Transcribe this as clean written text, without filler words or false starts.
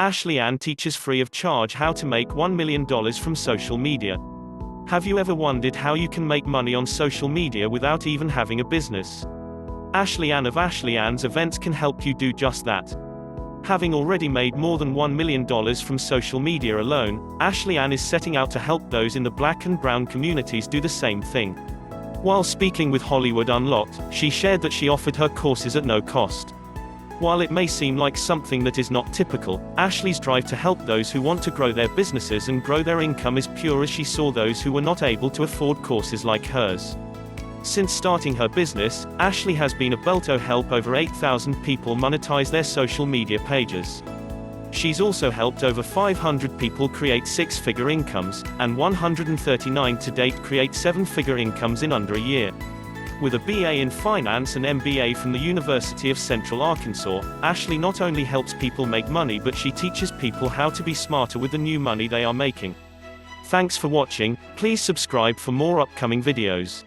Ashley Ann teaches free of charge how to make $1 million from social media. Have you ever wondered how you can make money on social media without even having a business? Ashley Ann of Ashley Ann's Events can help you do just that. Having already made more than $1 million from social media alone, Ashley Ann is setting out to help those in the Black and brown communities do the same thing. While speaking with Hollywood Unlocked, she shared that she offered her courses at no cost. While it may seem like something that is not typical, Ashley's drive to help those who want to grow their businesses and grow their income is pure, as she saw those who were not able to afford courses like hers. Since starting her business, Ashley has been able to help over 8,000 people monetize their social media pages. She's also helped over 500 people create six-figure incomes, and 139 to date create seven-figure incomes in under a year. With a BA in finance and MBA from the University of Central Arkansas, Ashley not only helps people make money, but she teaches people how to be smarter with the new money they are making. Thanks for watching. Please subscribe for more upcoming videos.